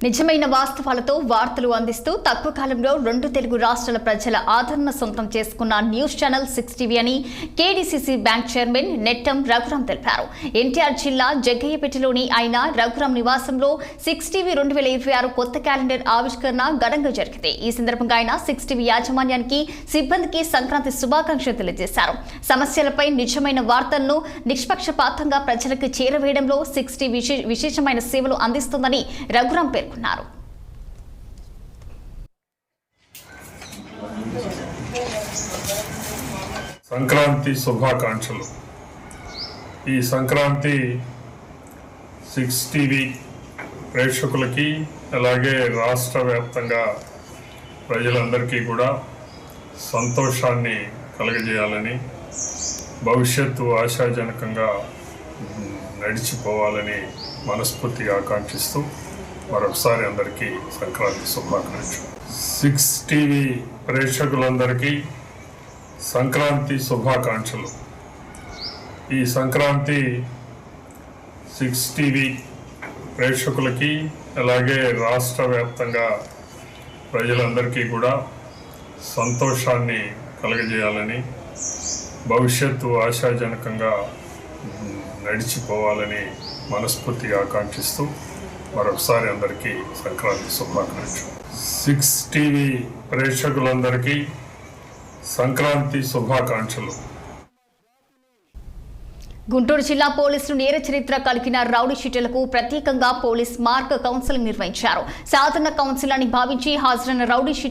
నిజమైన వాస్తవాలతో వార్తలు అందిస్తూ తక్కువ కాలంలో 2 తెలుగు రాష్ట్రాల ప్రజల ఆదరణ సొంతం చేసుకున్న న్యూస్ ఛానల్ 6 టీవీ అని కేడీసీసీ బ్యాంక్ చైర్మన్ నెట్టం రఘురాం తెలిపారు. ఎన్టీఆర్ జిల్లా జగ్గయ్యపేటలోని ఆయన రఘురాం నివాసంలో 6 టీవీ 2026 కొత్త క్యాలెండర్ ఆవిష్కరణ ఘనంగా జరిగింది. ఈ సందర్భంగా ఆయన 6 టీవీ యాజమాన్యానికి, సిబ్బందికి సంక్రాంతి శుభాకాంక్షలు తెలియజేశారు. సమస్యలపై నిజమైన వార్తలను నిష్పక్షపాతంగా ప్రజలకు చేరవేయడంలో 6 టీవీ విశేషమైన సేవలు అందిస్తుందని రఘురాం పేర్కొన్నారు. సంక్రాంతి శుభాకాంక్షలు. ఈ సంక్రాంతి 6 టీవీ ప్రేక్షకులకి అలాగే రాష్ట్ర వ్యాప్తంగా ప్రజలందరికీ కూడా సంతోషాన్ని కలుగజేయాలని, భవిష్యత్తు ఆశాజనకంగా నడిచిపోవాలని మనస్ఫూర్తిగా ఆకాంక్షిస్తూ మరొకసారి అందరికీ సంక్రాంతి శుభాకాంక్షలు. 6 టీవీ ప్రేక్షకులందరికీ సంక్రాంతి శుభాకాంక్షలు. ఈ సంక్రాంతి 6 టీవీ ప్రేక్షకులకి అలాగే రాష్ట్ర వ్యాప్తంగా ప్రజలందరికీ కూడా సంతోషాన్ని కలుగజేయాలని, భవిష్యత్తు ఆశాజనకంగా నడిచిపోవాలని మనస్ఫూర్తిగా ఆకాంక్షిస్తూ మరొకసారి అందరికీ సంక్రాంతి శుభాకాంక్షలు. 6 టీవీ ప్రేక్షకులందరికీ సంక్రాంతి శుభాకాంక్షలు. గుంటూరు జిల్లా పోలీసులు నేర చరిత్ర కలిగిన రౌడీ షీటర్లకు ప్రత్యేకంగా పోలీస్ మార్క్ కౌన్సిలింగ్ నిర్వహించారు. సాధారణ కౌన్సిల్ అని భావించి హాజరైన రౌడీ